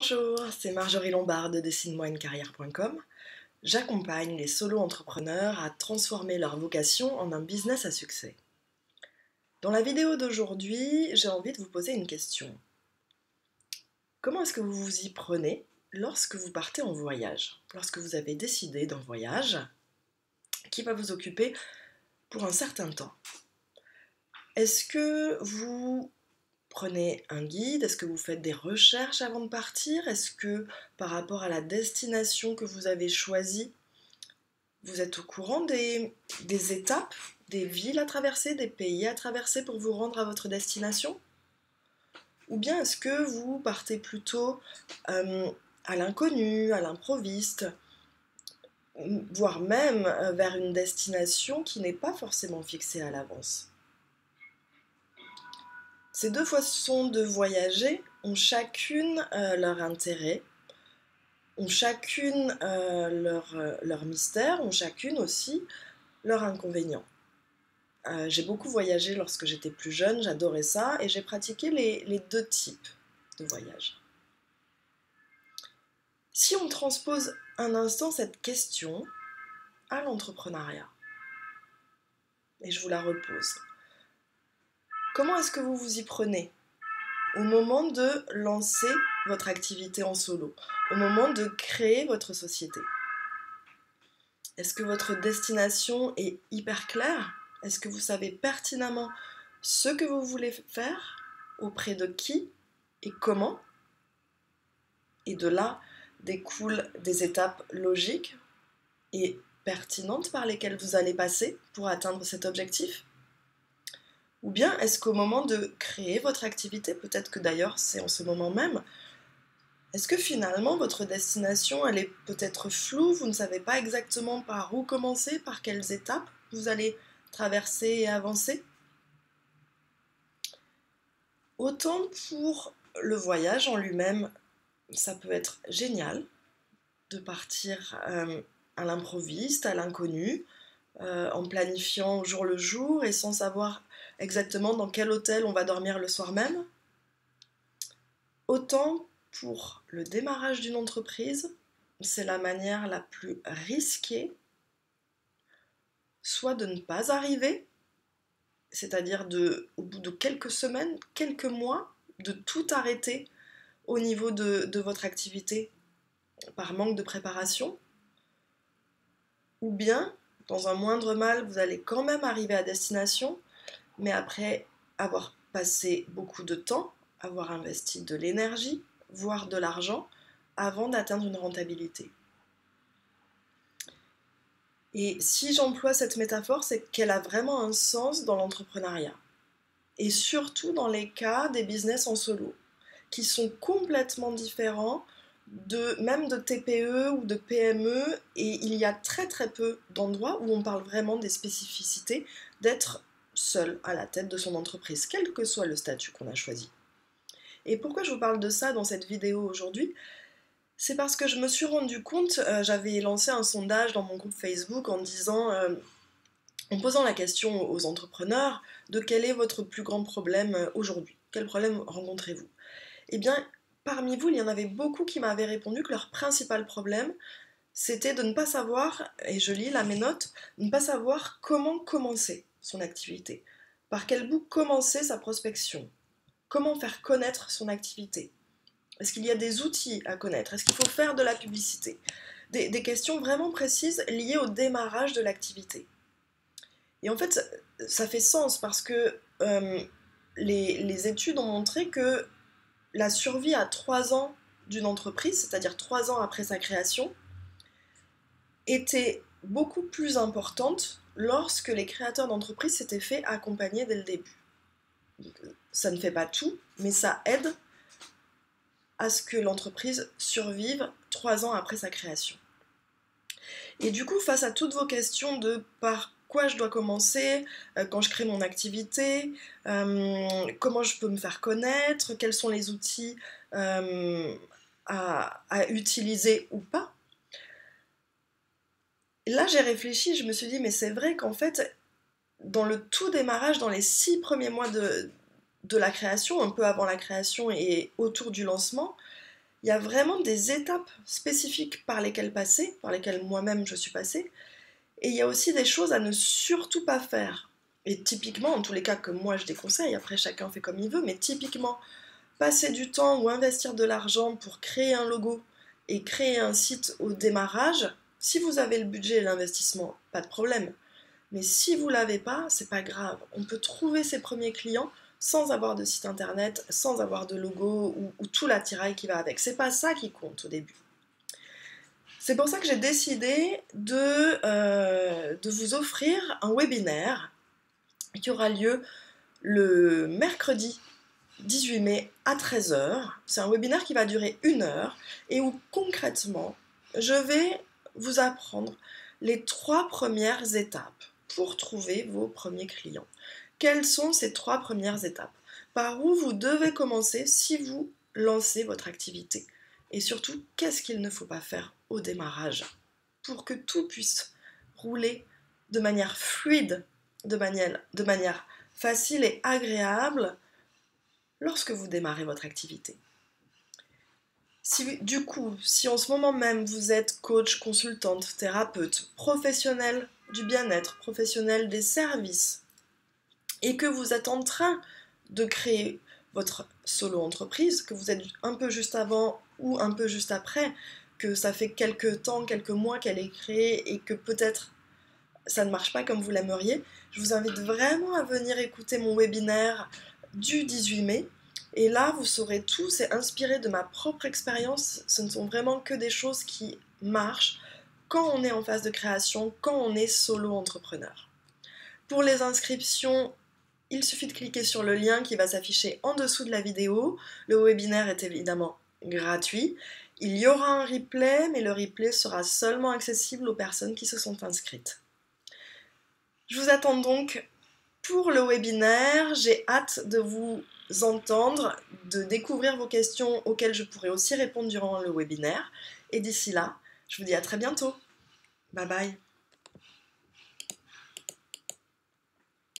Bonjour, c'est Marjorie Lombard de dessine-moi-une-carrière.com. J'accompagne les solo-entrepreneurs à transformer leur vocation en un business à succès. Dans la vidéo d'aujourd'hui, j'ai envie de vous poser une question. Comment est-ce que vous vous y prenez lorsque vous partez en voyage? Lorsque vous avez décidé d'un voyage qui va vous occuper pour un certain temps? Est-ce que vous prenez un guide? Est-ce que vous faites des recherches avant de partir? Est-ce que par rapport à la destination que vous avez choisie, vous êtes au courant des étapes, des villes à traverser, des pays à traverser pour vous rendre à votre destination? Ou bien est-ce que vous partez plutôt à l'inconnu, à l'improviste, voire même vers une destination qui n'est pas forcément fixée à l'avance? Ces deux façons de voyager ont chacune leur intérêt, ont chacune leur mystère, ont chacune aussi leur inconvénient. J'ai beaucoup voyagé lorsque j'étais plus jeune, j'adorais ça, et j'ai pratiqué les deux types de voyage. Si on transpose un instant cette question à l'entrepreneuriat, et je vous la repose, comment est-ce que vous vous y prenez au moment de lancer votre activité en solo, au moment de créer votre société? Est-ce que votre destination est hyper claire? Est-ce que vous savez pertinemment ce que vous voulez faire, auprès de qui et comment? Et de là découlent des étapes logiques et pertinentes par lesquelles vous allez passer pour atteindre cet objectif? Ou bien est-ce qu'au moment de créer votre activité, peut-être que d'ailleurs c'est en ce moment même, est-ce que finalement votre destination elle est peut-être floue, vous ne savez pas exactement par où commencer, par quelles étapes vous allez traverser et avancer? Autant pour le voyage en lui-même, ça peut être génial de partir à l'improviste, à l'inconnu, en planifiant au jour le jour et sans savoir exactement dans quel hôtel on va dormir le soir même. Autant pour le démarrage d'une entreprise, c'est la manière la plus risquée, soit de ne pas arriver, c'est-à-dire au bout de quelques semaines, quelques mois, de tout arrêter au niveau de votre activité par manque de préparation, ou bien, dans un moindre mal, vous allez quand même arriver à destination, mais après avoir passé beaucoup de temps, avoir investi de l'énergie, voire de l'argent, avant d'atteindre une rentabilité. Et si j'emploie cette métaphore, c'est qu'elle a vraiment un sens dans l'entrepreneuriat. Et surtout dans les cas des business en solo, qui sont complètement différents même de TPE ou de PME, et il y a très très peu d'endroits où on parle vraiment des spécificités d'être seul à la tête de son entreprise, quel que soit le statut qu'on a choisi. Et pourquoi je vous parle de ça dans cette vidéo aujourd'hui? C'est parce que je me suis rendu compte, j'avais lancé un sondage dans mon groupe Facebook en posant la question aux entrepreneurs de quel est votre plus grand problème aujourd'hui, quel problème rencontrez-vous? Eh bien, parmi vous, il y en avait beaucoup qui m'avaient répondu que leur principal problème, c'était de ne pas savoir, et je lis là mes notes, de ne pas savoir comment commencer son activité, par quel bout commencer sa prospection, comment faire connaître son activité. Est-ce qu'il y a des outils à connaître? Est-ce qu'il faut faire de la publicité? Des questions vraiment précises liées au démarrage de l'activité. Et en fait, ça fait sens parce que les études ont montré que la survie à 3 ans d'une entreprise, c'est-à-dire 3 ans après sa création, était beaucoup plus importante lorsque les créateurs d'entreprises s'étaient fait accompagner dès le début. Ça ne fait pas tout, mais ça aide à ce que l'entreprise survive 3 ans après sa création. Et du coup, face à toutes vos questions de par quoi je dois commencer quand je crée mon activité, comment je peux me faire connaître, quels sont les outils à utiliser ou pas. Et là, j'ai réfléchi, je me suis dit, mais c'est vrai qu'en fait, dans le tout démarrage, dans les 6 premiers mois de la création, un peu avant la création et autour du lancement, Il y a vraiment des étapes spécifiques par lesquelles passer, par lesquelles moi-même je suis passée, et il y a aussi des choses à ne surtout pas faire. Et typiquement, en tous les cas que moi je déconseille, après chacun fait comme il veut, mais typiquement, passer du temps ou investir de l'argent pour créer un logo et créer un site au démarrage, si vous avez le budget et l'investissement, pas de problème. Mais si vous ne l'avez pas, c'est pas grave. On peut trouver ses premiers clients sans avoir de site internet, sans avoir de logo ou tout l'attirail qui va avec. C'est pas ça qui compte au début. C'est pour ça que j'ai décidé de vous offrir un webinaire qui aura lieu le mercredi 18 mai à 13 h. C'est un webinaire qui va durer 1 heure et où concrètement, je vais vous apprendre les 3 premières étapes pour trouver vos premiers clients. Quelles sont ces 3 premières étapes? Par où vous devez commencer si vous lancez votre activité? Et surtout, qu'est-ce qu'il ne faut pas faire au démarrage pour que tout puisse rouler de manière fluide, de manière facile et agréable lorsque vous démarrez votre activité. Du coup, si en ce moment même vous êtes coach, consultante, thérapeute, professionnel du bien-être, professionnel des services, et que vous êtes en train de créer votre solo-entreprise, que vous êtes un peu juste avant ou un peu juste après, que ça fait quelques temps, quelques mois qu'elle est créée et que peut-être ça ne marche pas comme vous l'aimeriez, je vous invite vraiment à venir écouter mon webinaire du 18 mai. Et là, vous saurez tout, c'est inspiré de ma propre expérience. Ce ne sont vraiment que des choses qui marchent quand on est en phase de création, quand on est solo-entrepreneur. Pour les inscriptions, il suffit de cliquer sur le lien qui va s'afficher en dessous de la vidéo. Le webinaire est évidemment gratuit. Il y aura un replay, mais le replay sera seulement accessible aux personnes qui se sont inscrites. Je vous attends donc pour le webinaire. J'ai hâte de vous entendre, de découvrir vos questions auxquelles je pourrai aussi répondre durant le webinaire. Et d'ici là, je vous dis à très bientôt. Bye bye.